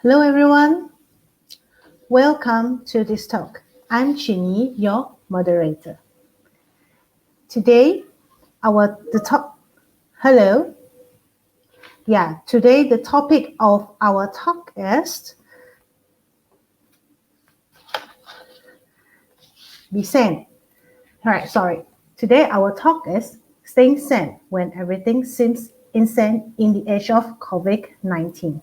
Hello everyone, welcome to this talk. I'm Chini, your moderator. Today, our the top hello. Today the topic of our talk is be sane. Alright, sorry. Today our talk is staying sane when everything seems insane in the age of COVID-19.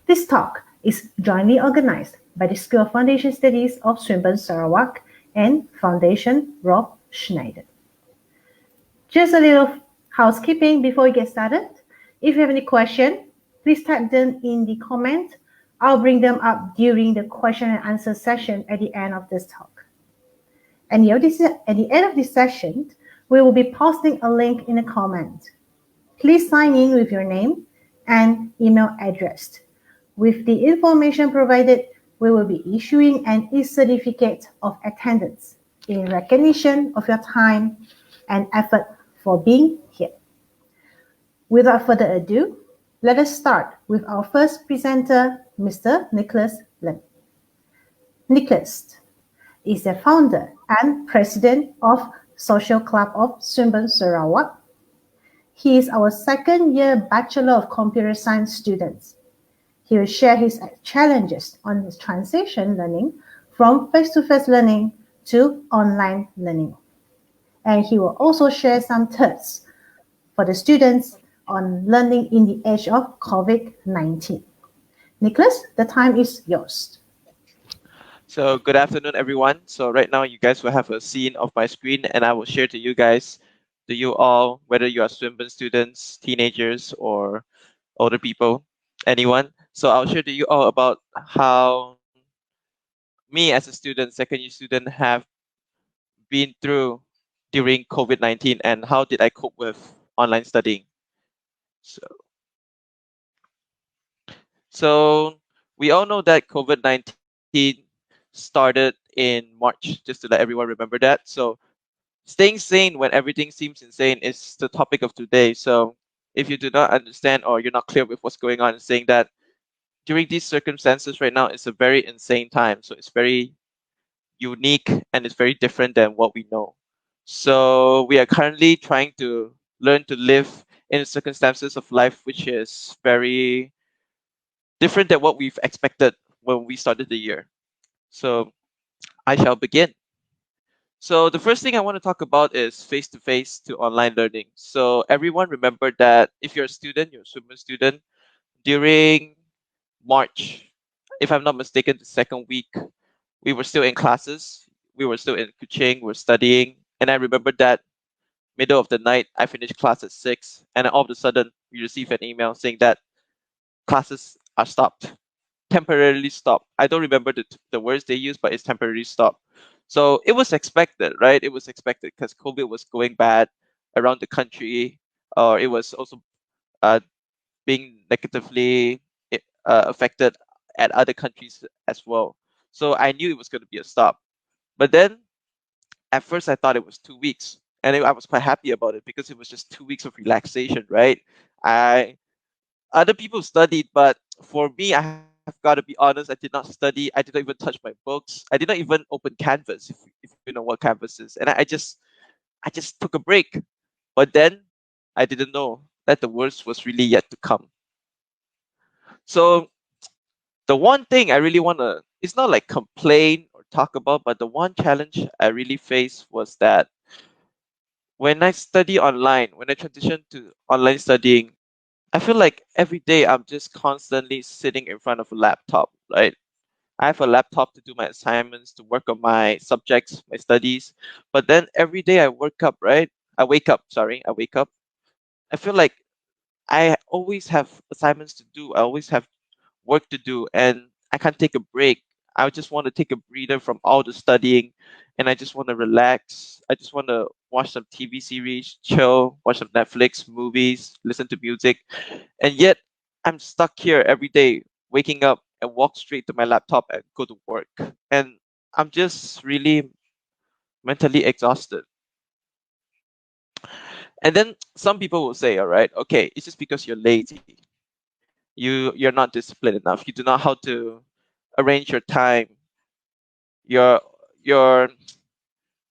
This talk is jointly organized by the School of Foundation Studies of Swinburne, Sarawak and Foundation Rolf Schnyder. Just a little housekeeping before we get started. If you have any question, please type them in the comment. I'll bring them up during the question and answer session at the end of this talk. At the end of this session, we will be posting a link in the comment. Please sign in with your name and email address. With the information provided, we will be issuing an e-certificate of attendance in recognition of your time and effort for being here. Without further ado, let us start with our first presenter, Mr. Nicholas Lim. Nicholas is the founder and president of Social Club of Swinburne, Sarawak. He is our second-year Bachelor of Computer Science student. He will share his challenges on his transition learning from face-to-face learning to online learning. And he will also share some tips for the students on learning in the age of COVID-19. Nicholas, the time is yours. So good afternoon, everyone. So right now you guys will have a scene of my screen and I will share to you guys, to you all, whether you are Swinburne students, teenagers, or older people, anyone. So I'll share to you all about how me as a student, second year student, have been through during COVID-19 and how did I cope with online studying. So, so we all know that COVID-19 started in March, just to let everyone remember that. So staying sane when everything seems insane is the topic of today. So if you do not understand or you're not clear with what's going on, saying that during these circumstances right now, it's a very insane time. So it's very unique and it's very different than what we know. So we are currently trying to learn to live in circumstances of life which is very different than what we've expected when we started the year. So I shall begin. So the first thing I want to talk about is face-to-face to online learning. So everyone remember that if you're a student, you're a swimmer student, during March, if I'm not mistaken, the second week, we were still in classes. We were still in Kuching, we were studying. And I remember that middle of the night, I finished class at 6, and all of a sudden, we received an email saying that classes are stopped, temporarily stopped. I don't remember the words they used, but it's temporarily stopped. So it was expected, right? It was expected because COVID was going bad around the country, or it was also uh, being negatively affected at other countries as well. So I knew it was going to be a stop. But then at first I thought it was 2 weeks, and I was quite happy about it because it was just 2 weeks of relaxation, right? I Other people studied, but for me, I have got to be honest, I did not study. I did not even touch my books. I did not even open Canvas, if you know what Canvas is. And I just took a break. But then I didn't know that the worst was really yet to come. So the one thing I really want to, it's not like complain or talk about, but the one challenge I really faced was that when I study online, when I transition to online studying, I feel like every day I'm just constantly sitting in front of a laptop, right? I have a laptop to do my assignments, to work on my subjects, my studies. But then every day I wake up, right? I wake up. I feel like I always have assignments to do. I always have work to do, and I can't take a break. I just want to take a breather from all the studying, and I just want to relax. I just want to watch some TV series, chill, watch some Netflix movies, listen to music, and yet I'm stuck here every day, waking up and walk straight to my laptop and go to work, and I'm just really mentally exhausted. And then some people will say, all right, okay, it's just because you're lazy. You're not disciplined enough. You do not how to arrange your time. You're you're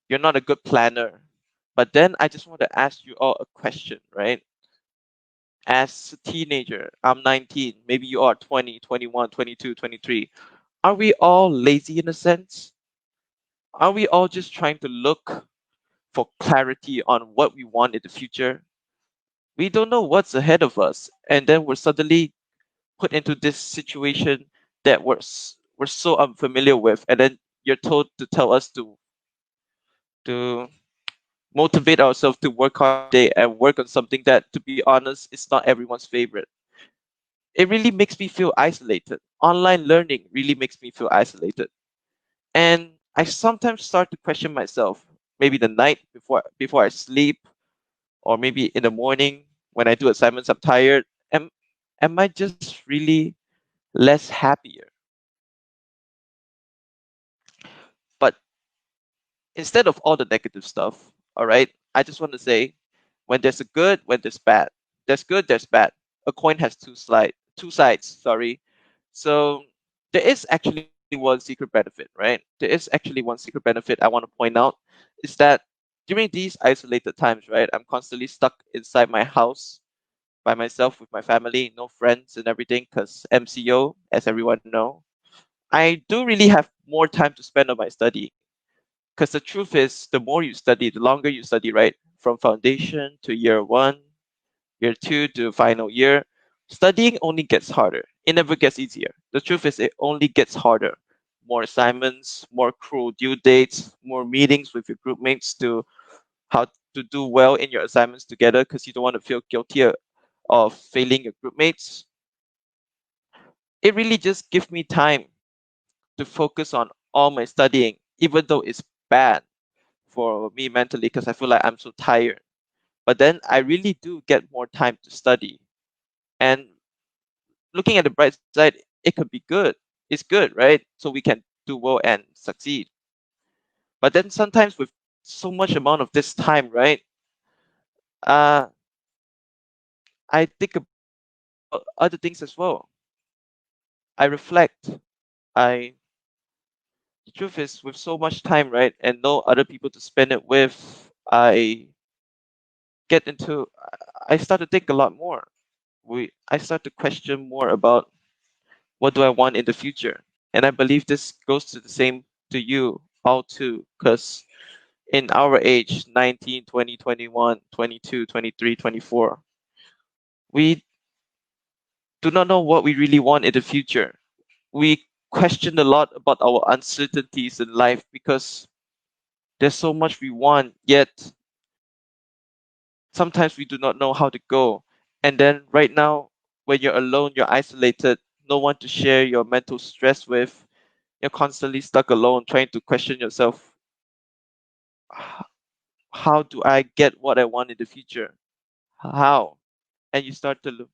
you're not a good planner. But then I just want to ask you all a question, right? As a teenager, I'm 19, maybe you are 20, 21, 22, 23. Are we all lazy in a sense? Are we all just trying to look for clarity on what we want in the future? We don't know what's ahead of us, and then we're suddenly put into this situation that we're so unfamiliar with, and then you're told to tell us to motivate ourselves to work hard every day and work on something that, to be honest, is not everyone's favorite. It really makes me feel isolated. Online learning really makes me feel isolated. And I sometimes start to question myself, maybe the night before I sleep, or maybe in the morning when I do assignments, I'm tired. Am I just really less happier? But instead of all the negative stuff, all right, I just want to say when there's a good, when there's bad. There's good, there's bad. A coin has two sides, sorry. So there is actually one secret benefit, right? There is actually one secret benefit I want to point out is that during these isolated times, right, I'm constantly stuck inside my house by myself with my family, no friends and everything, because MCO, as everyone know, I do really have more time to spend on my study. Because the truth is, the more you study, the longer you study, right? From foundation to year one, year two to final year, studying only gets harder. It never gets easier. The truth is, it only gets harder. More assignments, more cruel due dates, more meetings with your group mates to how to do well in your assignments together because you don't want to feel guilty of failing your group mates. It really just gives me time to focus on all my studying, even though it's bad for me mentally because I feel like I'm so tired. But then I really do get more time to study. And looking at the bright side, it could be good. It's good, right? So we can do well and succeed. But then sometimes with so much amount of this time, right? Uh, I think about other things as well. I reflect. I The truth is, with so much time, right, and no other people to spend it with, get into. I start to think a lot more. I start to question more about what do I want in the future, and I believe this goes to the same to you all too, because in our age 19, 20, 21, 22, 23, 24, we do not know what we really want in the future. We question a lot about our uncertainties in life because there's so much we want, yet sometimes we do not know how to go. And then right now, when you're alone, you're isolated, no one to share your mental stress with, you're constantly stuck alone trying to question yourself, "H- how do I get what I want in the future? How?" And you start to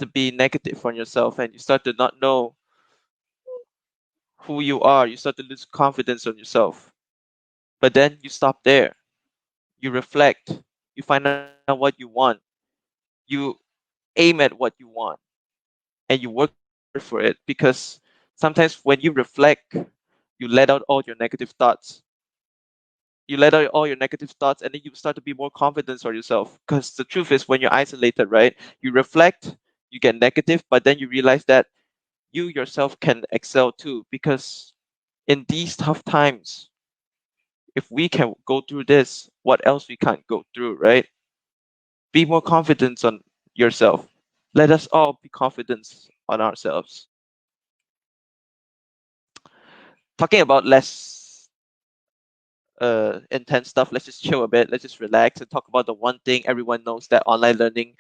be negative on yourself and you start to not know who you are. You start to lose confidence on yourself. But then you stop there. You reflect. You find out what you want. You aim at what you want and you work hard for it because sometimes when you reflect, you let out all your negative thoughts. You let out all your negative thoughts and then you start to be more confident on yourself. Because the truth is, when you're isolated, right, you reflect, you get negative, but then you realize that you yourself can excel too. Because in these tough times, if we can go through this, what else we can't go through, right? Be more confident on yourself. Let us all be confident on ourselves. Talking about less intense stuff, let's just chill a bit. Let's just relax and talk about the one thing everyone knows that online learning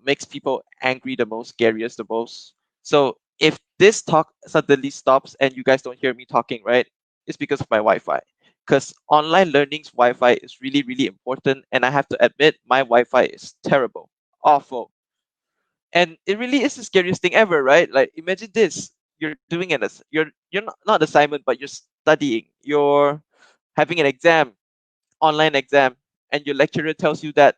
makes people angry the most, scariest the most. So if this talk suddenly stops and you guys don't hear me talking, right, it's because of my Wi-Fi. Because online learning's Wi-Fi is really, really important, and I have to admit my Wi-Fi is terrible, awful, and it really is the scariest thing ever, right? Like imagine this: you're doing you're not assignment, but you're studying. You're having an exam, online exam, and your lecturer tells you that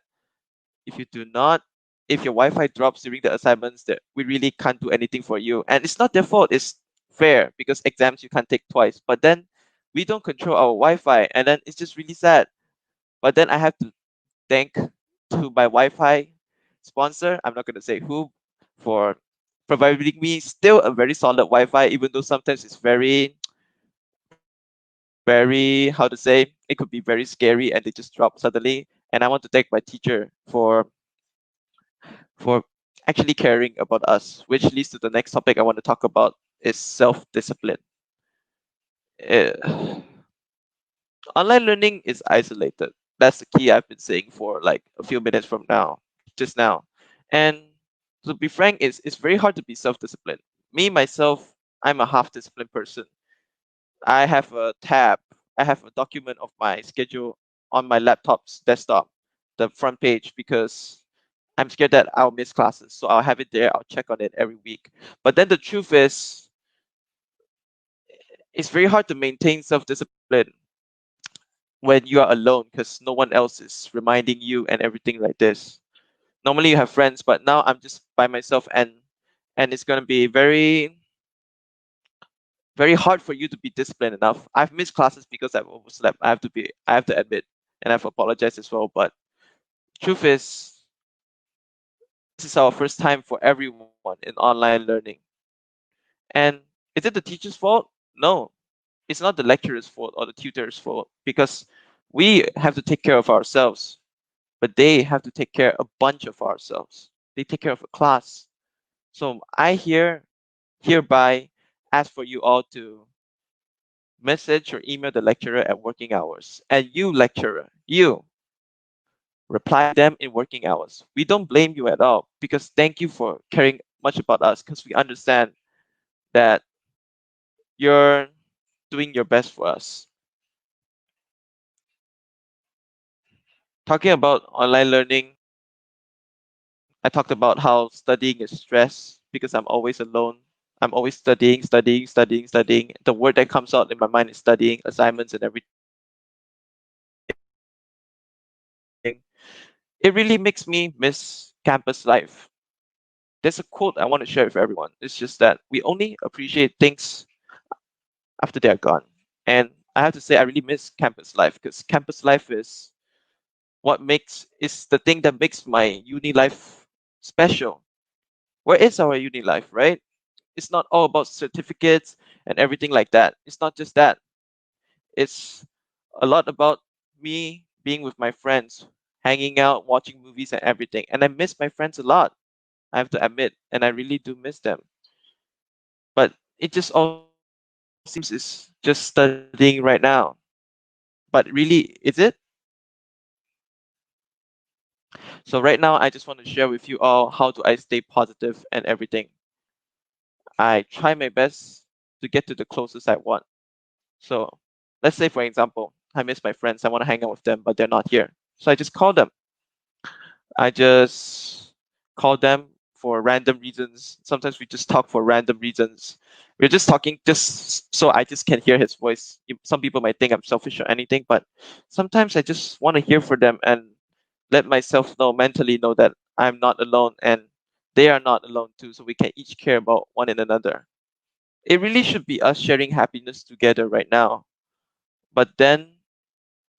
if you do not if your Wi-Fi drops during the assignments, that we really can't do anything for you. And it's not their fault. It's fair because exams you can't take twice. But then we don't control our Wi-Fi, and then it's just really sad. But then I have to thank to my Wi-Fi sponsor. I'm not gonna say who, for providing me still a very solid Wi-Fi, even though sometimes it's very, how to say, it could be very scary and they just drop suddenly. And I want to thank my teacher for actually caring about us, which leads to the next topic I want to talk about is self-discipline. Uh, Online learning is isolated. That's the key I've been saying for like a few minutes from now, just now. And to be frank, it's very hard to be self-disciplined. Me myself, I'm a half disciplined person. I have a tab, I have a document of my schedule on my laptop's desktop, the front page, because I'm scared that I'll miss classes. So I'll have it there, I'll check on it every week. But then the truth is, it's very hard to maintain self discipline when you are alone because no one else is reminding you and everything like this. Normally you have friends, but now I'm just by myself, and it's gonna be very hard for you to be disciplined enough. I've missed classes because I've overslept. I have to admit, and I've apologized as well. But truth is, this is our first time for everyone in online learning. And is it the teacher's fault? No, it's not the lecturer's fault or the tutor's fault because we have to take care of ourselves, but they have to take care a bunch of ourselves. They take care of a class. So I hereby ask for you all to message or email the lecturer at working hours. And you, lecturer, you reply to them in working hours. We don't blame you at all because thank you for caring much about us because we understand that you're doing your best for us. Talking about online learning, I talked about how studying is stress because I'm always alone. I'm always studying, studying, studying, studying. The word that comes out in my mind is studying, assignments, and everything. It really makes me miss campus life. There's a quote I want to share with everyone. It's just that we only appreciate things after they are gone. And I have to say, I really miss campus life because campus life is the thing that makes my uni life special. Where is our uni life, right? It's not all about certificates and everything like that. It's not just that. It's a lot about me being with my friends, hanging out, watching movies and everything. And I miss my friends a lot, I have to admit, and I really do miss them. But it just all seems is just studying right now. But really, is it? So right now, I just want to share with you all how do I stay positive and everything. I try my best to get to the closest I want. So let's say, for example, I miss my friends. I want to hang out with them, but they're not here. So I just call them. I just call them for random reasons. Sometimes we just talk for random reasons. We're just talking just so I just can hear his voice. Some people might think I'm selfish or anything, but sometimes I just want to hear from them and let myself know mentally know that I'm not alone and they are not alone too. So we can each care about one and another. It really should be us sharing happiness together right now. But then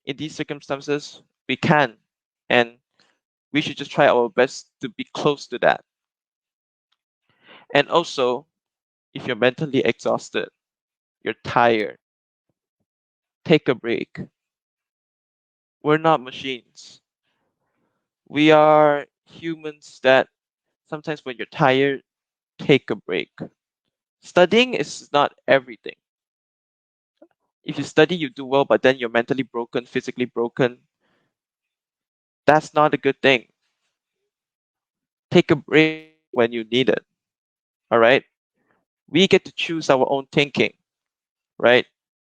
in these circumstances, we can. And we should just try our best to be close to that. And also, if you're mentally exhausted, you're tired, take a break. We're not machines. We are humans that sometimes when you're tired, take a break. Studying is not everything. If you study, you do well, but then you're mentally broken, physically broken, that's not a good thing. Take a break when you need it. All right? We get to choose our own thinking, right?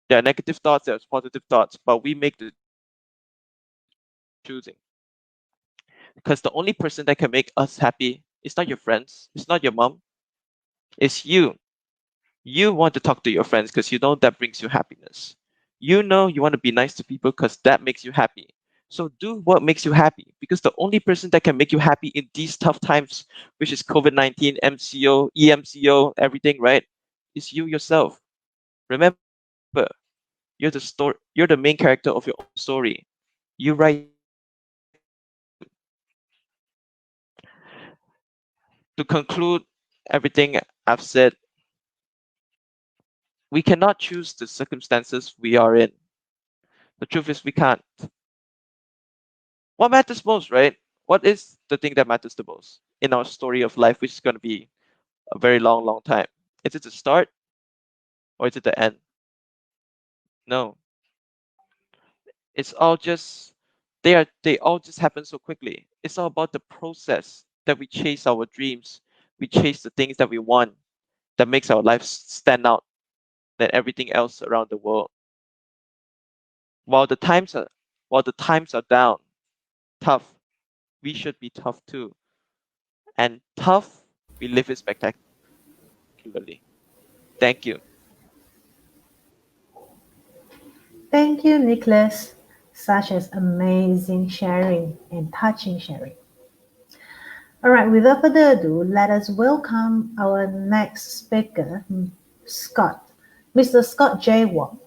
There are negative thoughts, there's positive thoughts, but we make the choosing. Because the only person that can make us happy is not your friends, it's not your mom, it's you. You want to talk to your friends because you know that brings you happiness. You know you want to be nice to people because that makes you happy. So do what makes you happy, because the only person that can make you happy in these tough times, which is COVID-19, MCO, EMCO, everything, right, is you yourself. Remember, you're the main character of your own story. You write the script. To conclude everything I've said, we cannot choose the circumstances we are in. The truth is, we can't. What matters most, right? What is the thing that matters the most in our story of life, which is going to be a very long, long time? Is it the start or is it the end? No, it's all just they all just happen so quickly. It's all about the process that we chase our dreams, we chase the things that we want, that makes our lives stand out than everything else around the world. While the times are while the times are down, tough, we should be tough too. And tough, we live it spectacularly. Thank you. Thank you, Nicholas. Such as amazing sharing and touching sharing. All right, without further ado, let us welcome our next speaker, Scott. Mr. Scott J.Wong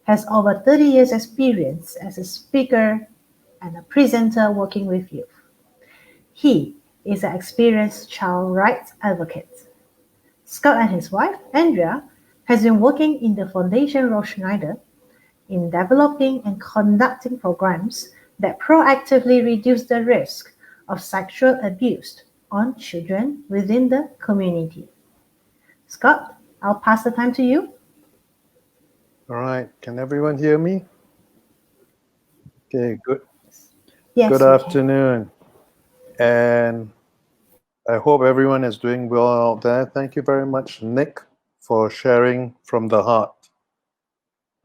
has over 30 years experience as a speaker and a presenter working with youth. He is an experienced child rights advocate. Scott and his wife, Andrea, has been working in the Fondation Rolf Schnyder in developing and conducting programs that proactively reduce the risk of sexual abuse on children within the community. Scott, I'll pass the time to you. All right, can everyone hear me? Okay, good. Yes, Good we can. afternoon, and I hope everyone is doing well out there. Thank you very much, Nick, for sharing from the heart.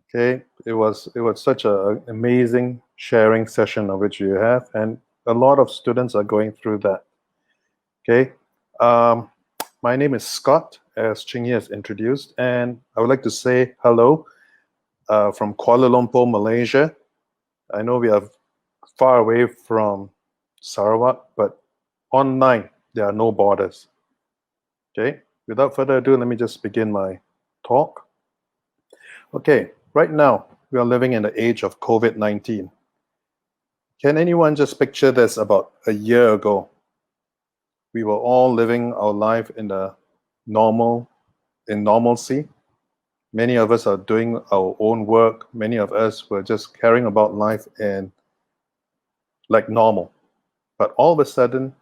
Okay, it was such an amazing sharing session of which you have, and a lot of students are going through that. Okay, um, my name is Scott, as Chingy has introduced, and I would like to say hello from Kuala Lumpur, Malaysia. I know we are far away from Sarawak, but online there are no borders. Okay, without further ado, let me just begin my talk. Okay, right now we are living in the age of COVID-19. Can anyone just picture this about a year ago? We were all living our life in normalcy. Many of us are doing our own work. Many of us were just caring about life in like normal. But all of a sudden,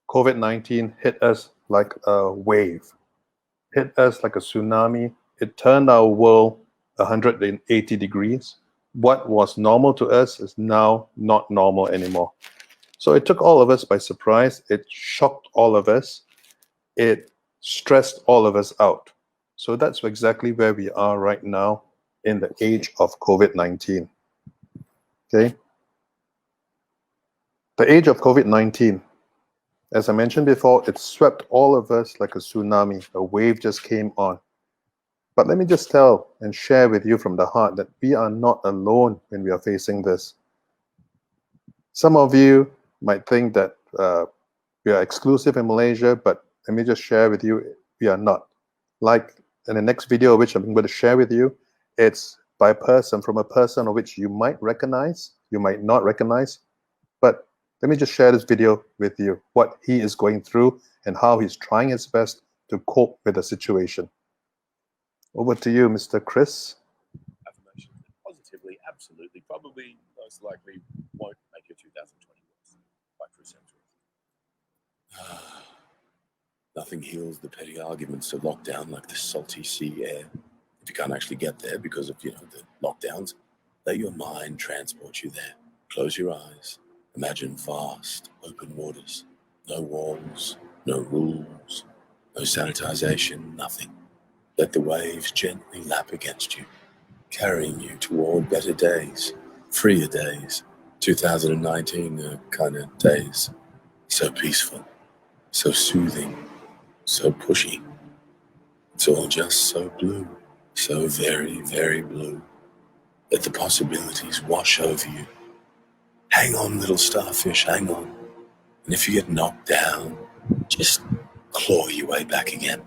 COVID-19 hit us like a wave, hit us like a tsunami. It turned our world 180 degrees. What was normal to us is now not normal anymore. So it took all of us by surprise. It shocked all of us. It stressed all of us out. So that's exactly where we are right now in the age of COVID-19. Okay? The age of COVID-19, as I mentioned before, it swept all of us like a tsunami. A wave just came on. But let me just tell and share with you from the heart that we are not alone when we are facing this. Some of you might think that we are exclusive in Malaysia, but let me just share with you, we are not. Like in the next video, which I'm going to share with you, it's by a person, from a person of which you might recognize, you might not recognize, but let me just share this video with you, what he is going through and how he's trying his best to cope with the situation. Over to you, Mr. Chris. Affirmation positively, absolutely, probably, most likely won't make your 2020 worse. By Chris Hemsworth. Nothing heals the petty arguments of lockdown like the salty sea air. If you can't actually get there because of, the lockdowns, let your mind transport you there. Close your eyes. Imagine vast, open waters. No walls, no rules, no sanitization, nothing. Let the waves gently lap against you, carrying you toward better days, freer days, 2019 kind of days. So peaceful, so soothing, so pushy. It's all just so blue, so very, very blue. Let the possibilities wash over you. Hang on, little starfish, hang on. And if you get knocked down, just claw your way back again.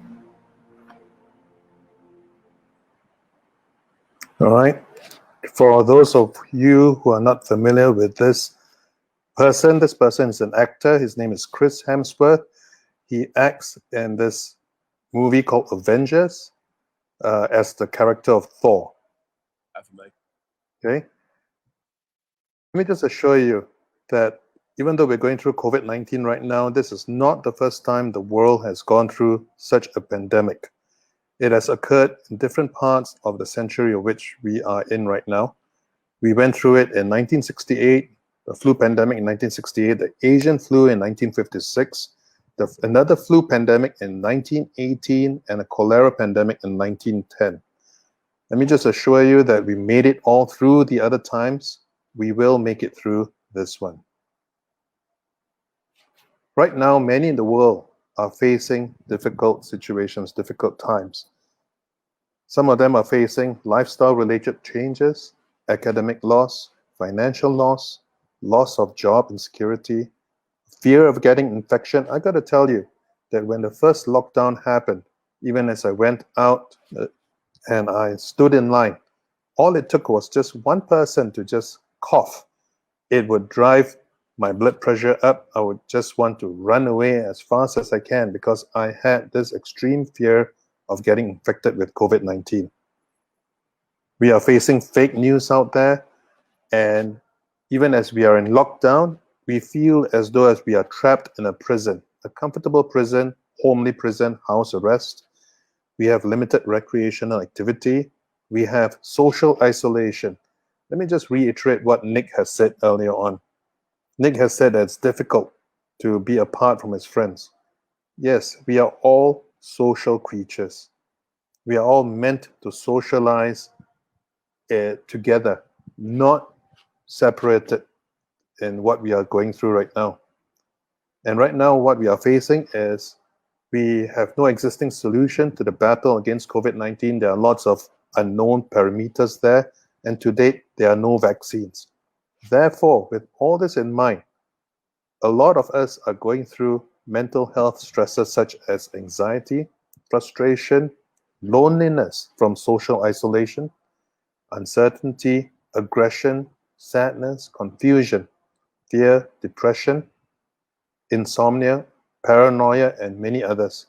All right. For those of you who are not familiar with this person is an actor. His name is Chris Hemsworth. He acts in this movie called Avengers as the character of Thor. Okay. Let me just assure you that even though we're going through COVID-19 right now, this is not the first time the world has gone through such a pandemic. It has occurred in different parts of the century of which we are in right now. We went through it in 1968, the flu pandemic in 1968, the Asian flu in 1956, another flu pandemic in 1918, and a cholera pandemic in 1910. Let me just assure you that we made it all through the other times. We will make it through this one. Right now, many in the world are facing difficult situations, difficult times. Some of them are facing lifestyle-related changes, academic loss, financial loss, loss of job insecurity, fear of getting infection. I got to tell you that when the first lockdown happened, even as I went out and I stood in line, all it took was just one person to just cough. It would drive my blood pressure up. I would just want to run away as fast as I can because I had this extreme fear of getting infected with COVID-19. We are facing fake news out there, and even as we are in lockdown, we feel as though as we are trapped in a prison, a comfortable prison, homely prison, house arrest. We have limited recreational activity. We have social isolation. Let me just reiterate what Nick has said earlier on. Nick has said that it's difficult to be apart from his friends. Yes, we are all social creatures. We are all meant to socialize together, not separated in what we are going through right now. And right now, what we are facing is we have no existing solution to the battle against COVID-19. There are lots of unknown parameters there, and to date, there are no vaccines. Therefore, with all this in mind, a lot of us are going through mental health stresses such as anxiety, frustration, loneliness from social isolation, uncertainty, aggression, sadness, confusion, fear, depression, insomnia, paranoia, and many others.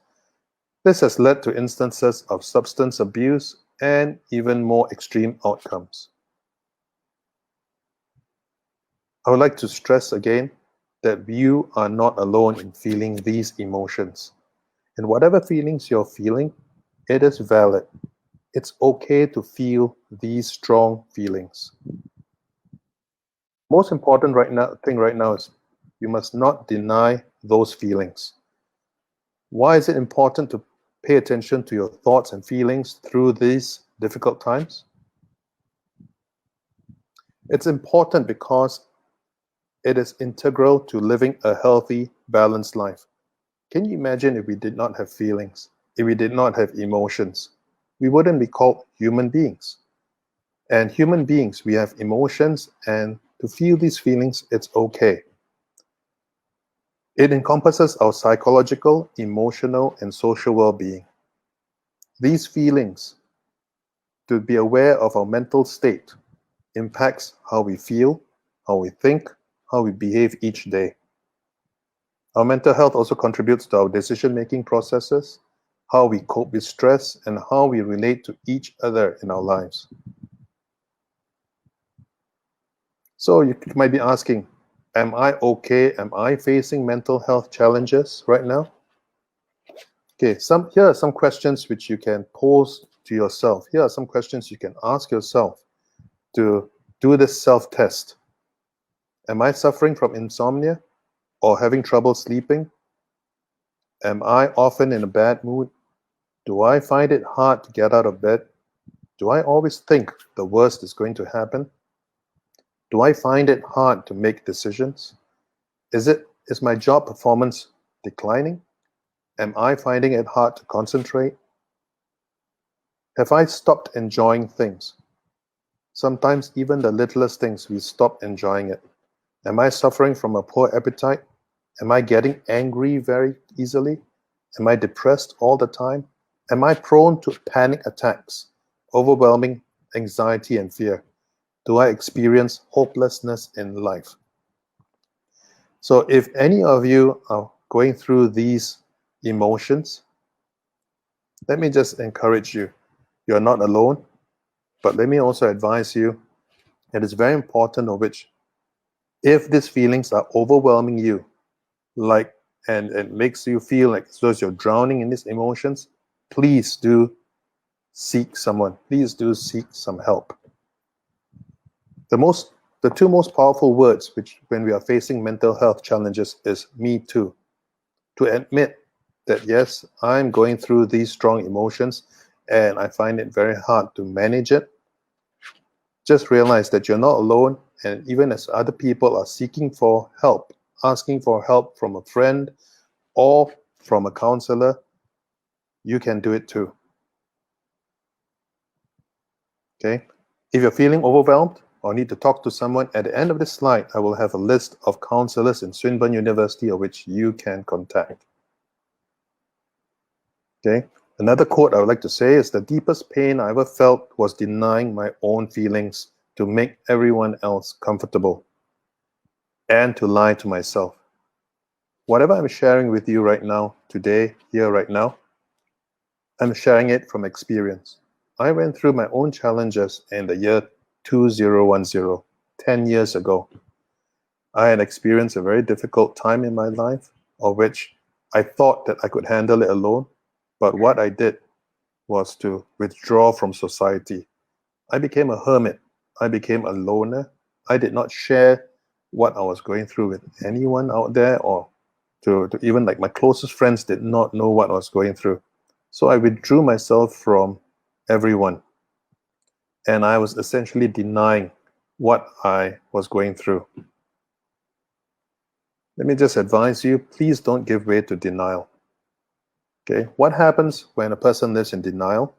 This has led to instances of substance abuse and even more extreme outcomes. I would like to stress again that you are not alone in feeling these emotions. And whatever feelings you're feeling, it is valid. It's okay to feel these strong feelings. Most important thing right now is you must not deny those feelings. Why is it important to pay attention to your thoughts and feelings through these difficult times? It's important because it is integral to living a healthy, balanced life. Can you imagine if we did not have feelings, if we did not have emotions? We wouldn't be called human beings. And human beings, we have emotions, and to feel these feelings, it's okay. It encompasses our psychological, emotional, and social well-being. These feelings, to be aware of our mental state, impacts how we feel, how we think, how we behave each day. Our mental health also contributes to our decision-making processes, how we cope with stress, and how we relate to each other in our lives. So you might be asking, am I okay? Am I facing mental health challenges right now? Okay, here are some questions which you can pose to yourself. Here are some questions you can ask yourself to do this self-test. Am I suffering from insomnia or having trouble sleeping? Am I often in a bad mood? Do I find it hard to get out of bed? Do I always think the worst is going to happen? Do I find it hard to make decisions? Is my job performance declining? Am I finding it hard to concentrate? Have I stopped enjoying things? Sometimes even the littlest things, we stop enjoying it. Am I suffering from a poor appetite? Am I getting angry very easily? Am I depressed all the time? Am I prone to panic attacks, overwhelming anxiety and fear? Do I experience hopelessness in life? So if any of you are going through these emotions, let me just encourage you. You're not alone, but let me also advise you it is very important of which if these feelings are overwhelming you, like and it makes you feel like as though you're drowning in these emotions, please do seek someone. Please do seek some help. The two most powerful words which when we are facing mental health challenges is me too. To admit that yes, I'm going through these strong emotions and I find it very hard to manage it. Just realize that you're not alone, and even as other people are seeking for help, asking for help from a friend or from a counselor, you can do it too. Okay? If you're feeling overwhelmed or need to talk to someone, at the end of this slide, I will have a list of counselors in Swinburne University of which you can contact. Okay? Another quote I would like to say is the deepest pain I ever felt was denying my own feelings to make everyone else comfortable and to lie to myself. Whatever I'm sharing with you right now, today, here, right now, I'm sharing it from experience. I went through my own challenges in the year 2010, 10 years ago. I had experienced a very difficult time in my life, of which I thought that I could handle it alone, but what I did was to withdraw from society. I became a hermit. I became a loner. I did not share what I was going through with anyone out there, or to even like my closest friends did not know what I was going through. So I withdrew myself from everyone. And I was essentially denying what I was going through. Let me just advise you, please don't give way to denial. Okay, what happens when a person lives in denial?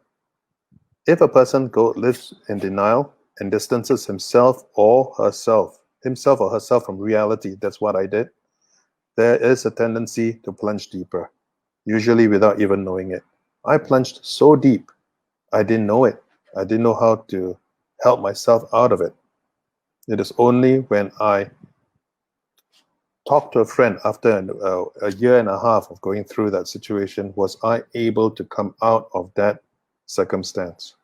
If a person lives in denial and distances himself or herself from reality, that's what I did, there is a tendency to plunge deeper, usually without even knowing it. I plunged so deep, I didn't know it. I didn't know how to help myself out of it. It is only when I talked to a friend after a year and a half of going through that situation was I able to come out of that circumstance.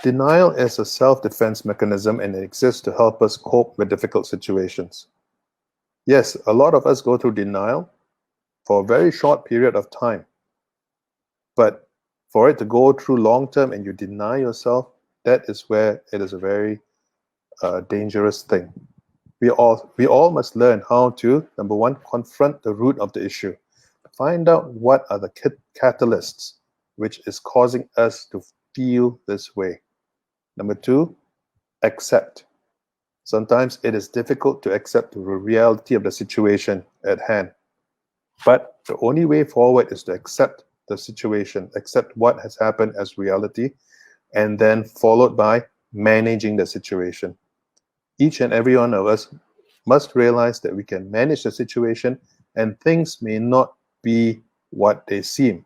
Denial is a self-defense mechanism and it exists to help us cope with difficult situations. Yes, a lot of us go through denial for a very short period of time. But for it to go through long term and you deny yourself, that is where it is a very dangerous thing. We all must learn how to, number one, confront the root of the issue. Find out what are the catalysts which is causing us to feel this way. Number two, accept. Sometimes it is difficult to accept the reality of the situation at hand. But the only way forward is to accept the situation, accept what has happened as reality, and then followed by managing the situation. Each and every one of us must realize that we can manage the situation and things may not be what they seem.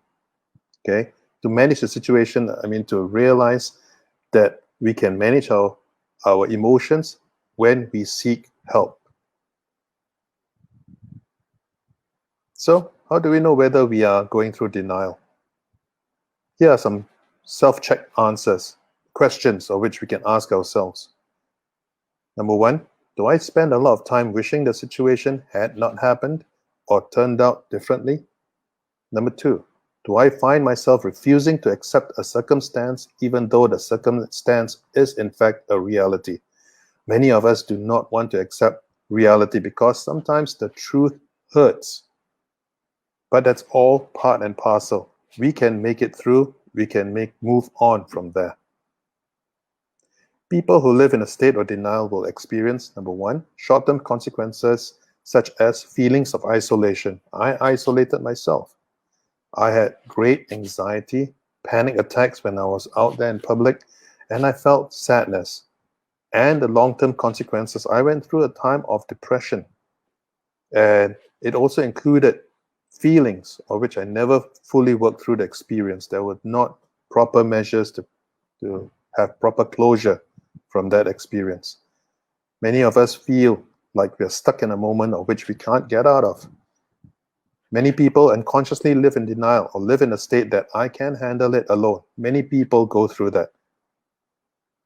Okay? To manage the situation, I mean to realize that we can manage our emotions when we seek help. So, how do we know whether we are going through denial? Here are some self-check answers, questions of which we can ask ourselves. Number one, do I spend a lot of time wishing the situation had not happened or turned out differently? Number two, do I find myself refusing to accept a circumstance even though the circumstance is in fact a reality? Many of us do not want to accept reality because sometimes the truth hurts. But that's all part and parcel. We can make it through. We can move on from there. People who live in a state of denial will experience, number one, short-term consequences such as feelings of isolation. I isolated myself. I had great anxiety, panic attacks when I was out there in public, and I felt sadness. and the long-term consequences. I went through a time of depression, and it also included feelings of which I never fully worked through the experience. There were not proper measures to have proper closure from that experience. Many of us feel like we're stuck in a moment of which we can't get out of. Many people unconsciously live in denial or live in a state that I can handle it alone. Many people go through that.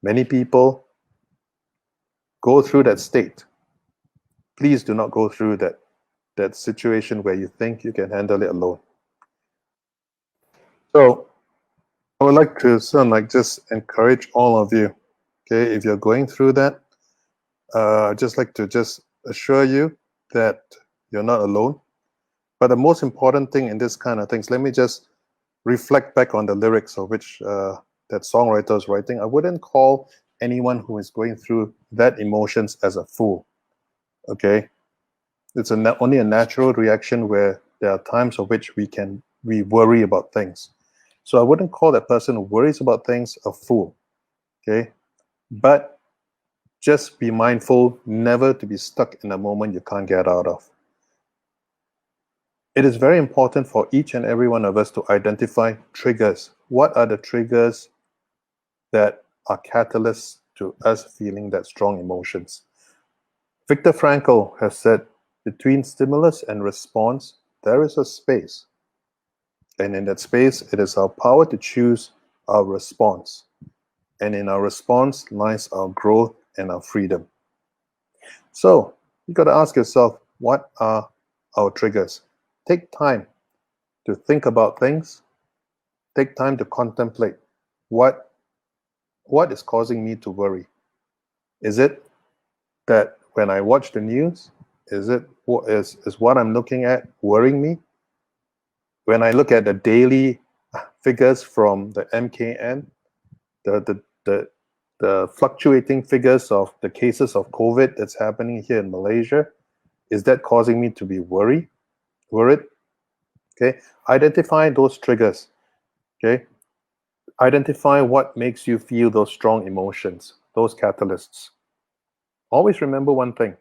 Many people go through that state. Please do not go through that situation where you think you can handle it alone. So I would like to just encourage all of you, okay, if you're going through that, I'd just like to just assure you that you're not alone. But the most important thing in this kind of things, let me just reflect back on the lyrics of which that songwriter is writing. I wouldn't call anyone who is going through that emotions as a fool, okay? It's only a natural reaction where there are times of which we worry about things. So I wouldn't call that person who worries about things a fool, okay? But just be mindful never to be stuck in a moment you can't get out of. It is very important for each and every one of us to identify triggers. What are the triggers that are catalysts to us feeling that strong emotions? Viktor Frankl has said, between stimulus and response, there is a space. And in that space, it is our power to choose our response. And in our response lies our growth and our freedom. So, you got to ask yourself, what are our triggers? Take time to think about things. Take time to contemplate what is causing me to worry. Is it that when I watch the news, is what I'm looking at worrying me? When I look at the daily figures from the MKN, the fluctuating figures of the cases of COVID that's happening here in Malaysia, is that causing me to be worried? Okay, identify those triggers. Okay, identify what makes you feel those strong emotions, those catalysts. Always remember one thing: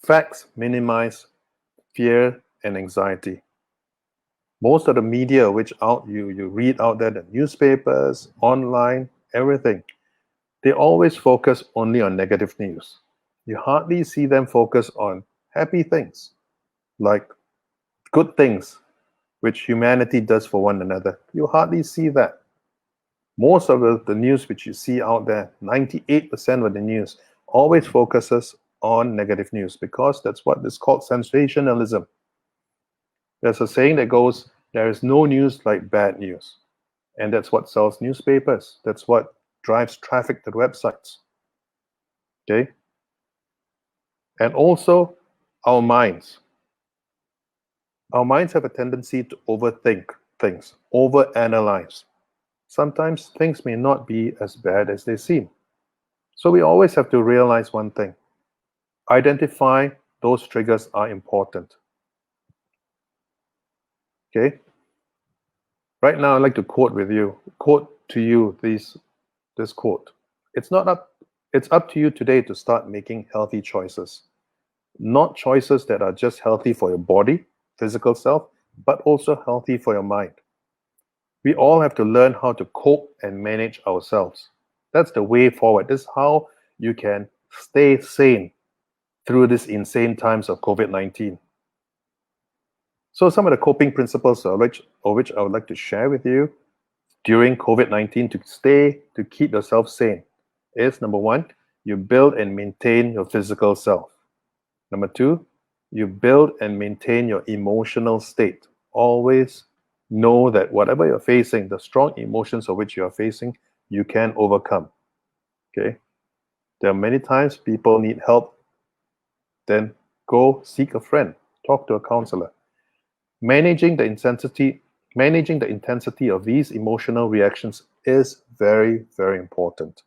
facts minimize fear and anxiety. Most of the media which you read out there, the newspapers, online, everything, they always focus only on negative news. You hardly see them focus on happy things, like good things which humanity does for one another. You hardly see that. Most of the news which you see out there, 98% of the news, always focuses on negative news because that's what is called sensationalism. There's a saying that goes, there is no news like bad news. And that's what sells newspapers. That's what drives traffic to the websites. Okay? And also, our minds. Our minds have a tendency to overthink things, overanalyze. Sometimes things may not be as bad as they seem. So we always have to realize one thing. Identify those triggers are important. Okay? Right now, I'd like to quote to you this quote. It's up to you today to start making healthy choices. Not choices that are just healthy for your body, physical self, but also healthy for your mind. We all have to learn how to cope and manage ourselves. That's the way forward. This is how you can stay sane through these insane times of COVID-19. So some of the coping principles of which I would like to share with you during COVID-19 to keep yourself sane is, number one, you build and maintain your physical self. Number two, you build and maintain your emotional state. Always know that whatever you're facing, the strong emotions of which you are facing, you can overcome. Okay? There are many times people need help, then go seek a friend, talk to a counselor. Managing the intensity of these emotional reactions is very, very important.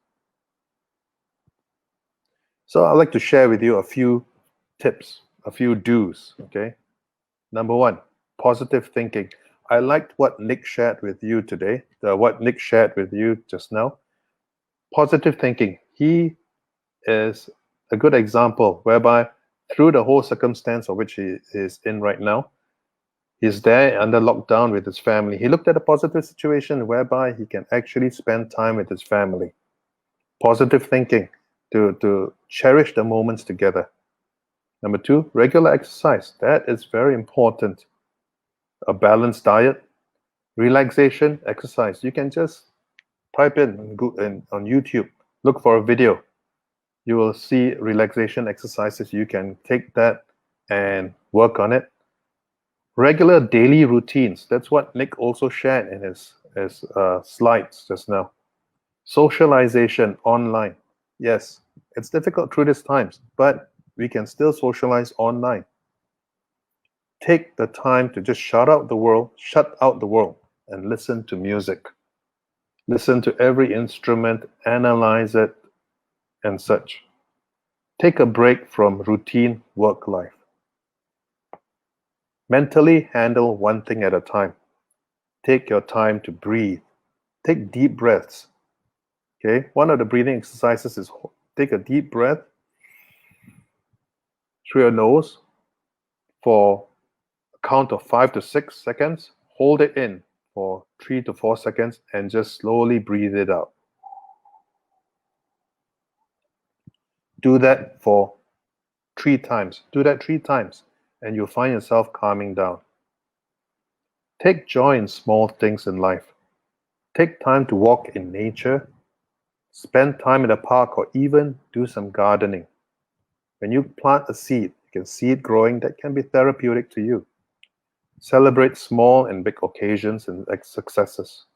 So I'd like to share with you a few tips, a few do's, okay? Number one, positive thinking. I liked what Nick shared with you today, what Nick shared with you just now. Positive thinking. He is a good example whereby through the whole circumstance of which he is in right now, he's there under lockdown with his family. He looked at a positive situation whereby he can actually spend time with his family. Positive thinking to cherish the moments together. Number 2, regular exercise. That is very important. A balanced diet, relaxation, exercise. You can just type in on YouTube, look for a video. You will see relaxation exercises. You can take that and work on it. Regular daily routines. That's what Nick also shared in his slides just now. Socialization online. Yes, it's difficult through these times, but we can still socialize online. Take the time to just shut out the world, and listen to music. Listen to every instrument, analyze it, and such. Take a break from routine work life. Mentally handle one thing at a time. Take your time to breathe. Take deep breaths. Okay, one of the breathing exercises is take a deep breath through your nose for a count of 5 to 6 seconds. Hold it in for 3 to 4 seconds and just slowly breathe it out. Do that for 3 times. Do that 3 times and you'll find yourself calming down. Take joy in small things in life. Take time to walk in nature, spend time in the park, or even do some gardening. When you plant a seed, you can see it growing. That can be therapeutic to you. Celebrate small and big occasions and successes.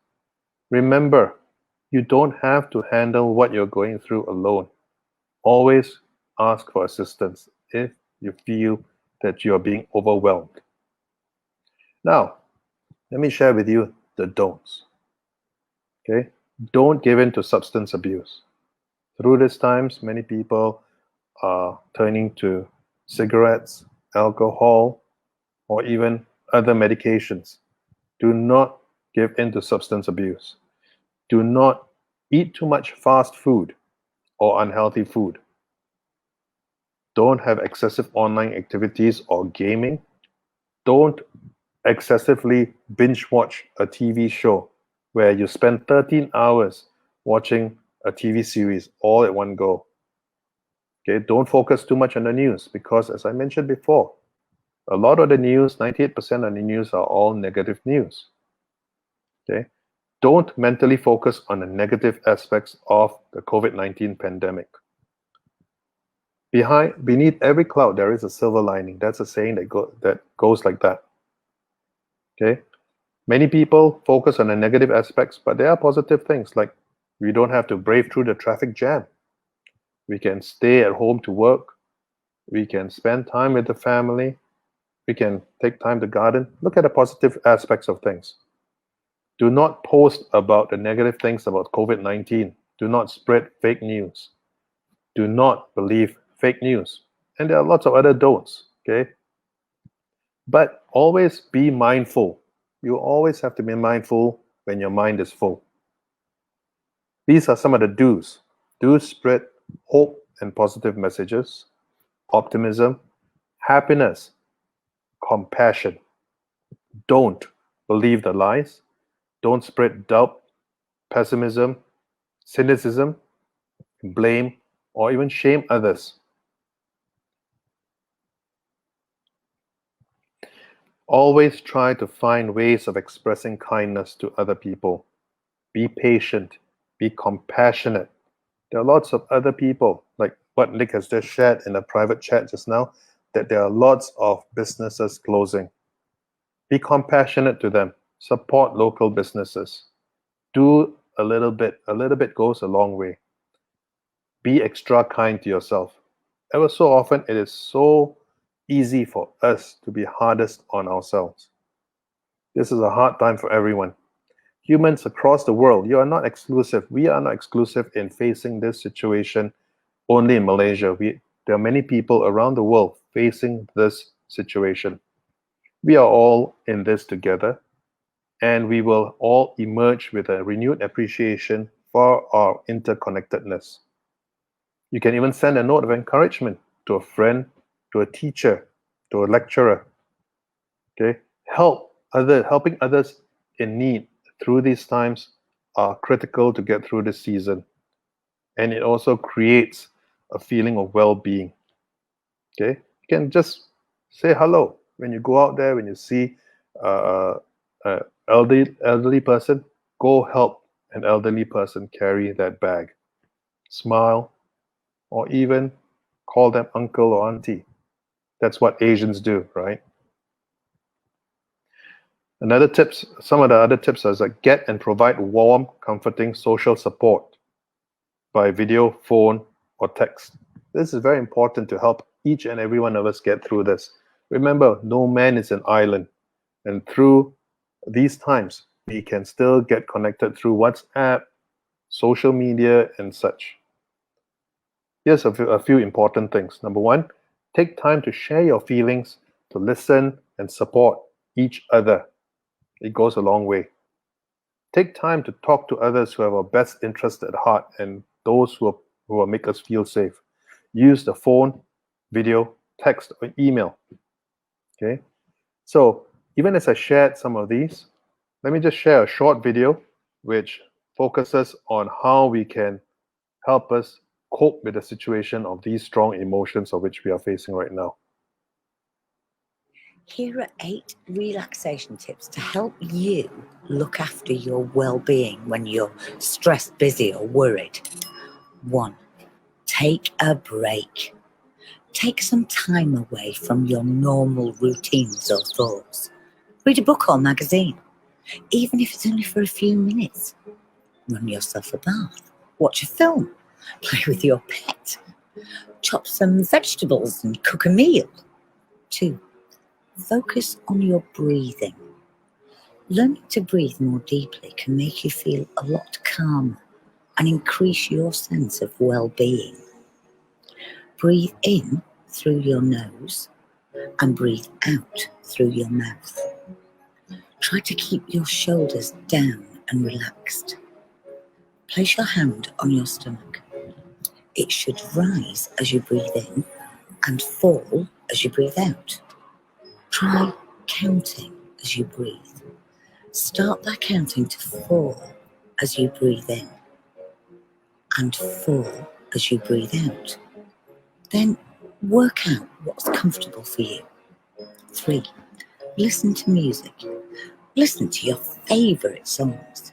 Remember, you don't have to handle what you're going through alone. Always ask for assistance if you feel that you are being overwhelmed. Now, let me share with you the don'ts. Okay? Don't give in to substance abuse. Through these times, many people are turning to cigarettes, alcohol, or even other medications. Do not give in to substance abuse. Do not eat too much fast food or unhealthy food. Don't have excessive online activities or gaming. Don't excessively binge watch a TV show where you spend 13 hours watching a TV series all at one go. Okay, don't focus too much on the news because, as I mentioned before, a lot of the news, 98% of the news are all negative news. Okay, don't mentally focus on the negative aspects of the COVID-19 pandemic. Beneath every cloud, there is a silver lining. That's a saying that goes like that. Okay, many people focus on the negative aspects, but there are positive things like we don't have to brave through the traffic jam. We can stay at home to work. We can spend time with the family. We can take time to garden. Look at the positive aspects of things. Do not post about the negative things about COVID-19. Do not spread fake news. Do not believe fake news. And there are lots of other don'ts, okay? But always be mindful. You always have to be mindful when your mind is full. These are some of the do's. Do spread hope and positive messages, optimism, happiness, compassion. Don't believe the lies. Don't spread doubt, pessimism, cynicism, blame, or even shame others. Always try to find ways of expressing kindness to other people. Be patient. Be compassionate. There are lots of other people, like what Nick has just shared in a private chat just now, that there are lots of businesses closing. Be compassionate to them. Support local businesses. Do a little bit. A little bit goes a long way. Be extra kind to yourself. Ever so often, it is so easy for us to be hardest on ourselves. This is a hard time for everyone. Humans across the world, you are not exclusive. We are not exclusive in facing this situation only in Malaysia. There are many people around the world facing this situation. We are all in this together, and we will all emerge with a renewed appreciation for our interconnectedness. You can even send a note of encouragement to a friend, to a teacher, to a lecturer. Okay, helping others in need through these times are critical to get through this season, and it also creates a feeling of well-being. Okay, you can just say hello when you go out there. When you see an elderly person, go help an elderly person carry that bag. Smile, or even call them uncle or auntie. That's what Asians do, right? Some of the other tips are like get and provide warm, comforting social support by video, phone, or text. This is very important to help each and every one of us get through this. Remember, no man is an island, and through these times, we can still get connected through WhatsApp, social media, and such. Here's a few important things. Number one, take time to share your feelings, to listen and support each other. It goes a long way. Take time to talk to others who have our best interest at heart and those who will make us feel safe. Use the phone, video, text, or email. Okay. So even as I shared some of these, let me just share a short video which focuses on how we can help us cope with the situation of these strong emotions of which we are facing right now. Here are 8 relaxation tips to help you look after your well-being when you're stressed, busy, or worried. 1. Take a break. Take some time away from your normal routines or thoughts. Read a book or magazine, even if it's only for a few minutes. Run yourself a bath. Watch a film. Play with your pet. Chop some vegetables and cook a meal. 2. Focus on your breathing. Learning to breathe more deeply can make you feel a lot calmer and increase your sense of well-being. Breathe in through your nose and breathe out through your mouth. Try to keep your shoulders down and relaxed. Place your hand on your stomach. It should rise as you breathe in and fall as you breathe out. Try counting as you breathe. Start by counting to 4 as you breathe in and 4 as you breathe out. Then work out what's comfortable for you. 3. Listen to music. Listen to your favourite songs.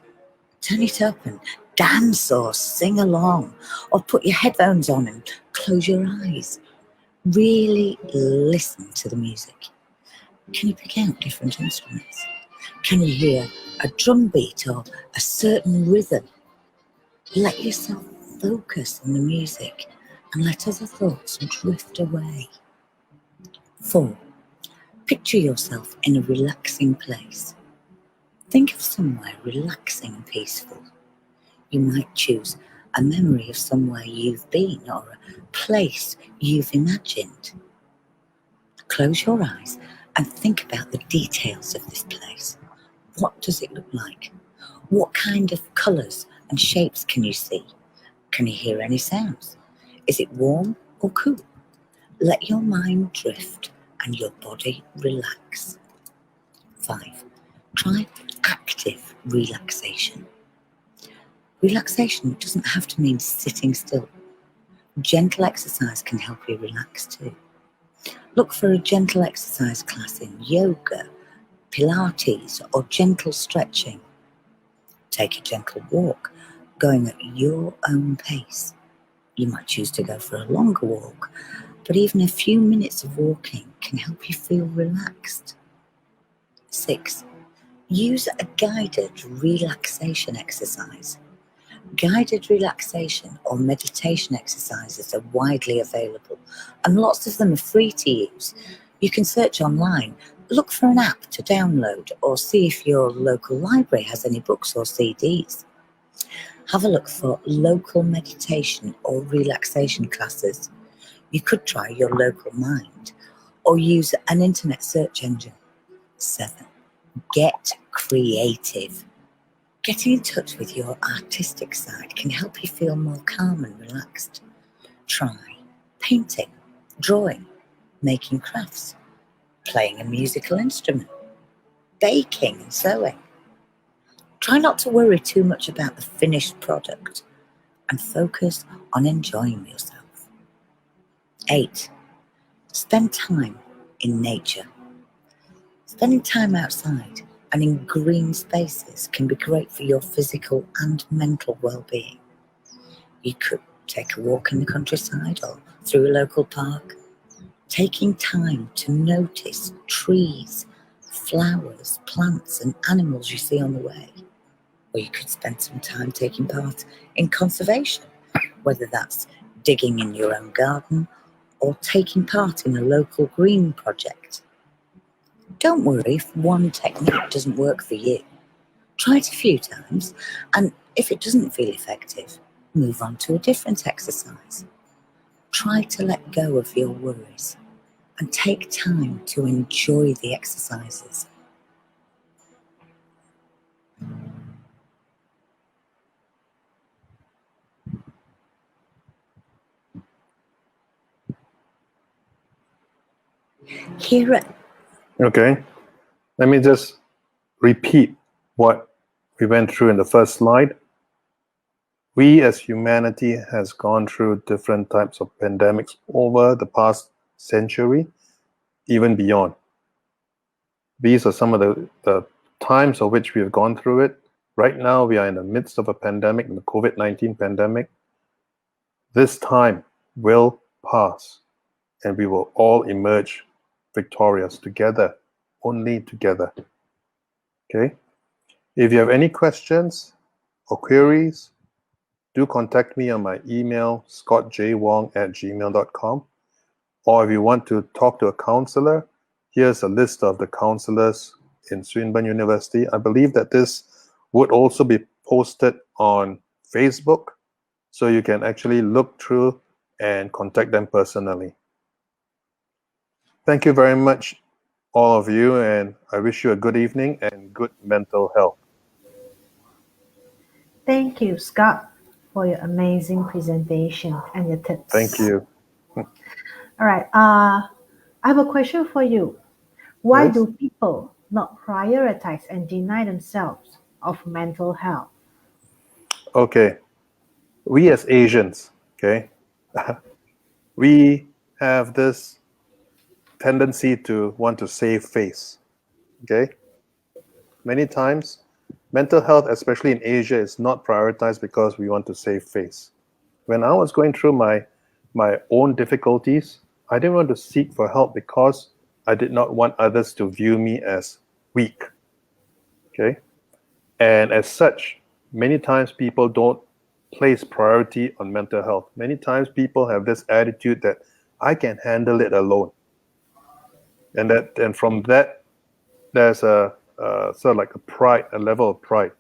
Turn it up and dance or sing along, or put your headphones on and close your eyes. Really listen to the music. Can you pick out different instruments? Can you hear a drum beat or a certain rhythm? Let yourself focus on the music and let other thoughts drift away. 4. Picture yourself in a relaxing place. Think of somewhere relaxing and peaceful. You might choose a memory of somewhere you've been or a place you've imagined. Close your eyes and think about the details of this place. What does it look like? What kind of colours and shapes can you see? Can you hear any sounds? Is it warm or cool? Let your mind drift and your body relax. 5. Try active relaxation. Relaxation doesn't have to mean sitting still. Gentle exercise can help you relax too. Look for a gentle exercise class in yoga, Pilates, or gentle stretching. Take a gentle walk, going at your own pace. You might choose to go for a longer walk, but even a few minutes of walking can help you feel relaxed. 6. Use a guided relaxation exercise. Guided relaxation or meditation exercises are widely available, and lots of them are free to use. You can search online, look for an app to download, or see if your local library has any books or CDs. Have a look for local meditation or relaxation classes. You could try your local Mind or use an internet search engine. 7. Get creative. Getting in touch with your artistic side can help you feel more calm and relaxed. Try painting, drawing, making crafts, playing a musical instrument, baking and sewing. Try not to worry too much about the finished product and focus on enjoying yourself. 8. Spend time in nature. Spending time outside and in green spaces can be great for your physical and mental well-being. You could take a walk in the countryside or through a local park. Taking time to notice trees, flowers, plants and animals you see on the way. Or you could spend some time taking part in conservation, whether that's digging in your own garden or taking part in a local green project. Don't worry if one technique doesn't work for you. Try it a few times, and if it doesn't feel effective, move on to a different exercise. Try to let go of your worries and take time to enjoy the exercises. Here at Okay. Let me just repeat what we went through in the first slide. We as humanity has gone through different types of pandemics over the past century, even beyond. These are some of the times of which we have gone through it. Right now, we are in the midst of a pandemic, the COVID-19 pandemic. This time will pass, and we will all emerge victorious together, only together. Okay? If you have any questions or queries, do contact me on my email, scottjwong@gmail.com. Or if you want to talk to a counselor, here's a list of the counselors in Swinburne University. I believe that this would also be posted on Facebook, so you can actually look through and contact them personally. Thank you very much, all of you, and I wish you a good evening and good mental health. Thank you, Scott, for your amazing presentation and your tips. Thank you. All right. I have a question for you. Why Yes? do people not prioritize and deny themselves of mental health? Okay. We as Asians, okay, we have this tendency to want to save face. Okay? Many times, mental health, especially in Asia, is not prioritized because we want to save face. When I was going through my own difficulties, I didn't want to seek for help because I did not want others to view me as weak. Okay? And as such, many times people don't place priority on mental health. Many times people have this attitude that I can handle it alone. And from that, there's a sort of like a pride, a level of pride.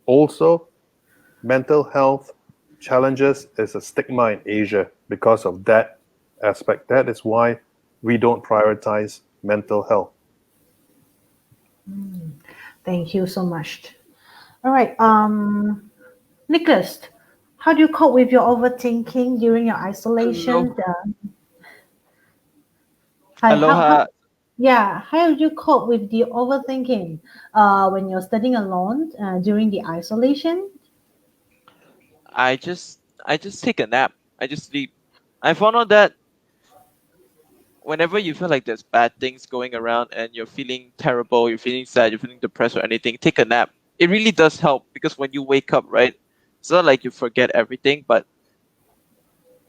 Also, mental health challenges is a stigma in Asia because of that aspect. That is why we don't prioritize mental health. Thank you so much. All right. Nicholas, how do you cope with your overthinking during your isolation? How Aloha. how do you cope with the overthinking when you're studying alone during the isolation? I just take a nap. I just sleep. I found out that whenever you feel like there's bad things going around and you're feeling terrible, you're feeling sad, you're feeling depressed or anything, take a nap. It really does help because when you wake up, right, it's not like you forget everything, but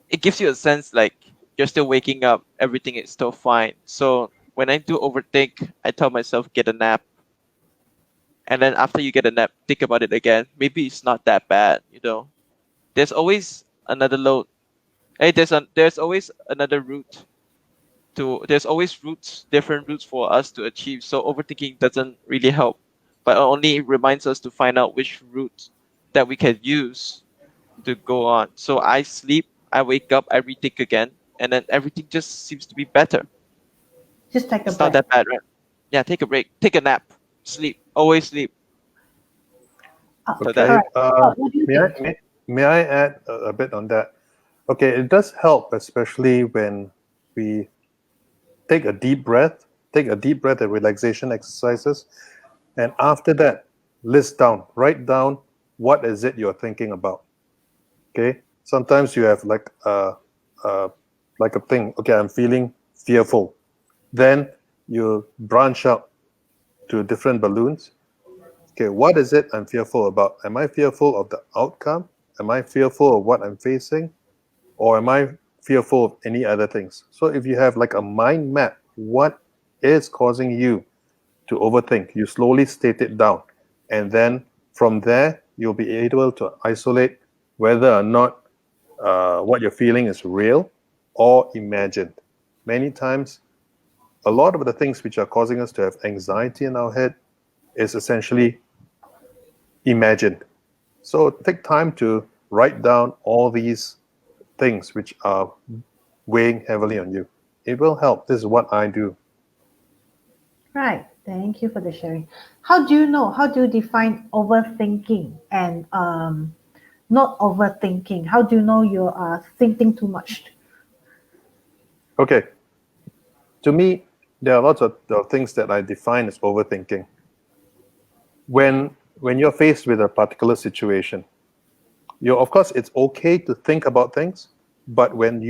it gives you a sense like you're still waking up, everything is still fine. So when I do overthink, I tell myself get a nap. And then after you get a nap, think about it again. Maybe it's not that bad, you know. There's always another load. Hey, there's always another route there's always different routes for us to achieve. So overthinking doesn't really help, but it only reminds us to find out which route that we can use to go on. So I sleep, I wake up, I rethink again, and then everything just seems to be better. Just take a It's not break. that bad, right? Yeah, take a break, take a nap, sleep, always sleep. So Okay. All right. What do you May think? I add a bit on that? Okay, it does help, especially when we take a deep breath and relaxation exercises. And after that, write down what is it you're thinking about. Okay, sometimes you have like a thing. Okay, I'm feeling fearful. Then you branch out to different balloons. Okay, what is it I'm fearful about? Am I fearful of the outcome? Am I fearful of what I'm facing? Or am I fearful of any other things? So if you have like a mind map, what is causing you to overthink? You slowly state it down. And then from there, you'll be able to isolate whether or not what you're feeling is real or imagined. Many times, a lot of the things which are causing us to have anxiety in our head is essentially imagined. So take time to write down all these things which are weighing heavily on you. It will help. This is what I do. Right. Thank you for the sharing. How do you know? How do you define overthinking and not overthinking? How do you know you are thinking too much? Okay. To me, there are lots of things that I define as overthinking. When you're faced with a particular situation, of course it's okay to think about things, but when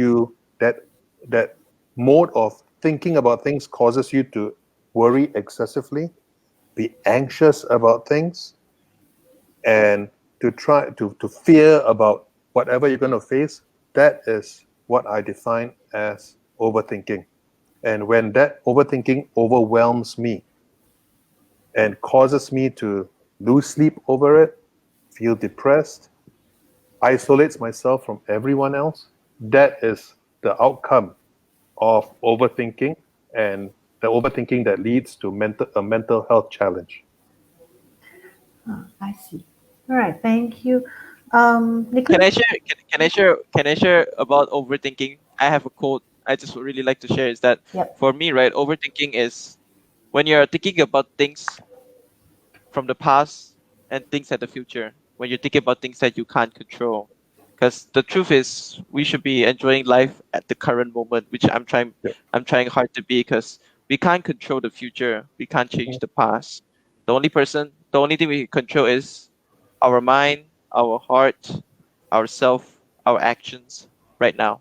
that mode of thinking about things causes you to worry excessively, be anxious about things, and to fear about whatever you're going to face, that is what I define as overthinking. And when that overthinking overwhelms me and causes me to lose sleep over it, feel depressed, isolates myself from everyone else, that is the outcome of overthinking, and the overthinking that leads to a mental health challenge. I see. All right. Thank you. Can Nicholas? I share? Can I share about overthinking? I have a quote I just would really like to share. Is that Yep. for me, right? Overthinking is when you're thinking about things from the past and things at the future. When you're thinking about things that you can't control, because the truth is, we should be enjoying life at the current moment, which Yep. I'm trying hard to be, because we can't control the future. We can't change the past. The only thing we can control is our mind, our heart, ourself, our actions right now.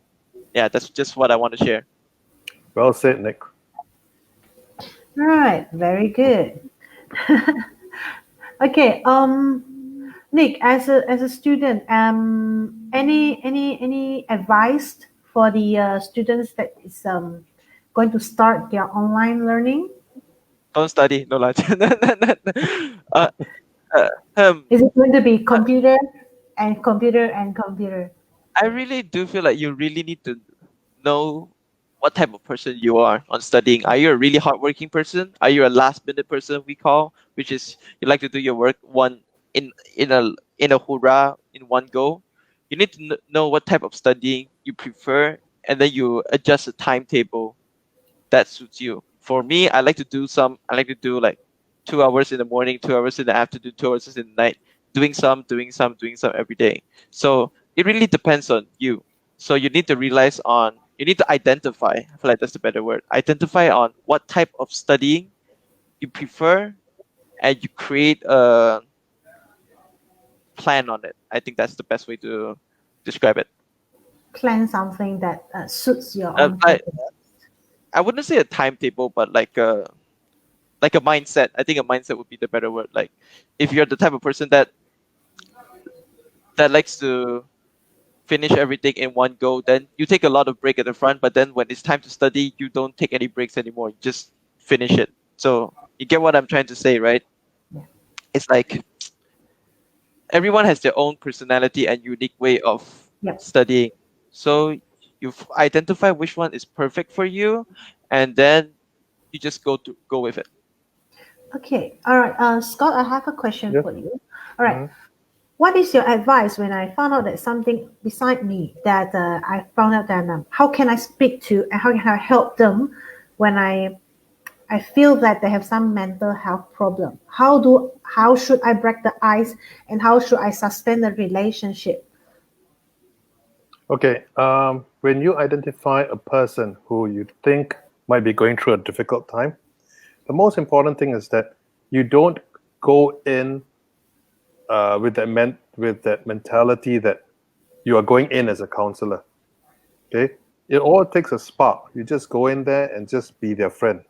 Yeah, that's just what I want to share. Well said, Nick. All right. Very good. Okay. Nick, as a student, any advice for the students that is going to start their online learning? Don't study, no lah. uh, uh, um, Is it going to be computer and computer and computer? I really do feel like you really need to know what type of person you are on studying. Are you a really hardworking person? Are you a last minute person, we call, which is you like to do your work in in a hurrah in one go? You need to know what type of studying you prefer, and then you adjust the timetable that suits you. For me, I like to do like 2 hours in the morning, 2 hours in the afternoon, 2 hours in the night, doing some every day. So it really depends on you. So you need to identify, I feel like that's the better word. Identify on what type of studying you prefer, and you create a plan on it. I think that's the best way to describe it. Plan something that suits your Uh, own I, purpose. I wouldn't say a timetable, but like a mindset. I think a mindset would be the better word. Like if you're the type of person that likes to finish everything in one go, then you take a lot of break at the front, but then when it's time to study, you don't take any breaks anymore. You just finish it. So you get what I'm trying to say, right? Yeah. It's like everyone has their own personality and unique way of Yep. studying. So you identify which one is perfect for you, and then you just go with it. Okay. All right. Scott, I have a question Yeah. for you. All right. Mhm. What is your advice when I found out that something beside me that I found out that how can I speak to and how can I help them when I feel that they have some mental health problem? How should I break the ice and how should I sustain the relationship? Okay. When you identify a person who you think might be going through a difficult time, the most important thing is that you don't go in with that mentality that you are going in as a counselor. Okay. It all takes a spark. You just go in there and just be their friend.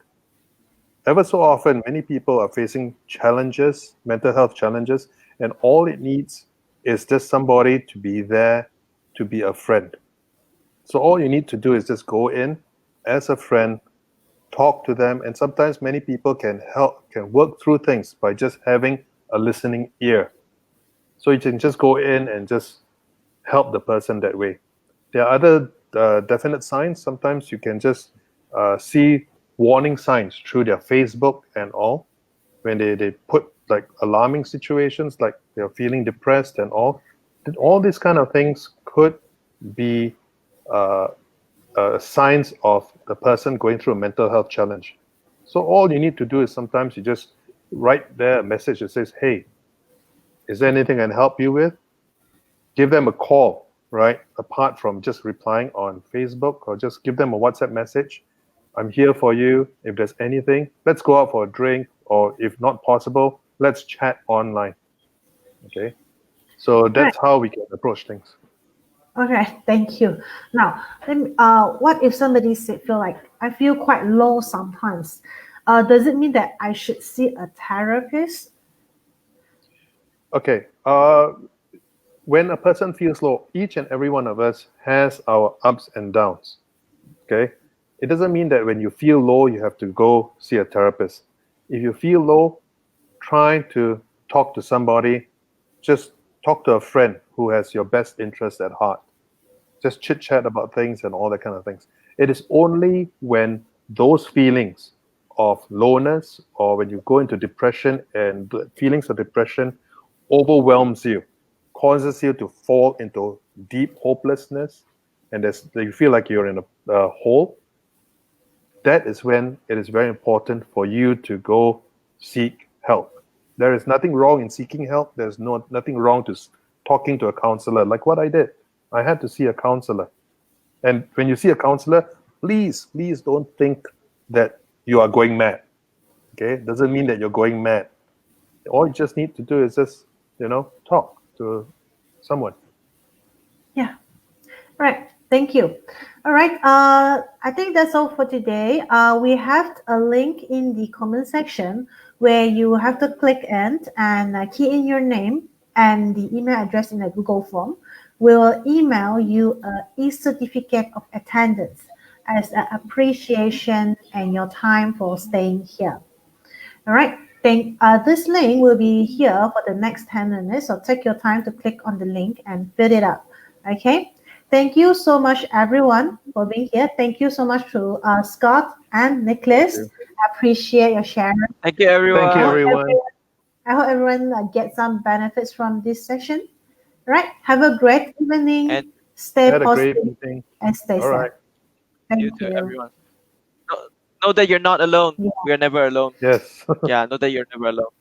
Ever so often, many people are facing challenges, mental health challenges, and all it needs is just somebody to be there, to be a friend. So all you need to do is just go in as a friend, talk to them, and sometimes many people can work through things by just having a listening ear. So you can just go in and just help the person that way. There are other definite signs. Sometimes you can just see warning signs through their Facebook and all when they put like alarming situations, like they're feeling depressed and all. All these kind of things could be uh, signs of the person going through a mental health challenge. So all you need to do is sometimes you just write there a message that says, "Hey, is there anything I can help you with?" Give them a call, right? Apart from just replying on Facebook, or just give them a WhatsApp message. I'm here for you. If there's anything, let's go out for a drink, or if not possible, let's chat online. Okay. So Right. that's how we can approach things. Okay, thank you. Now, what if somebody feel like I feel quite low sometimes? Does it mean that I should see a therapist? Okay. When a person feels low, each and every one of us has our ups and downs. Okay. It doesn't mean that when you feel low, you have to go see a therapist. If you feel low, try to talk to somebody. Just talk to a friend who has your best interest at heart. Just chit chat about things and all that kind of things. It is only when those feelings of lowness, or when you go into depression and the feelings of depression overwhelms you, causes you to fall into deep hopelessness, and you feel like you're in a hole. That is when it is very important for you to go seek help. There is nothing wrong in seeking help. There's nothing wrong to talking to a counselor, like what I did. I had to see a counselor. And when you see a counselor, please don't think that you are going mad. Okay? Doesn't mean that you're going mad. All you just need to do is just, talk to someone. Yeah. Right. Thank you. All right. I think that's all for today. We have a link in the comment section where you have to click in and key in your name and the email address in the Google form. We'll email you a e-certificate of attendance as an appreciation and your time for staying here. All right. This link will be here for the next 10 minutes. So take your time to click on the link and fill it up. Okay. Thank you so much, everyone, for being here. Thank you so much to Scott and Nicholas. you. I appreciate your sharing. Thank you, Thank you, I hope everyone. everyone. everyone, I hope everyone gets some benefits from this session. All right. Have a great evening. And Stay Had a great positive meeting. and stay All safe. right. you Thank too, you. everyone. Know that you're not alone. Yeah. We are never alone. Yes. Yeah, know that you're never alone.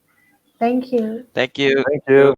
Thank you. Thank you. Thank you.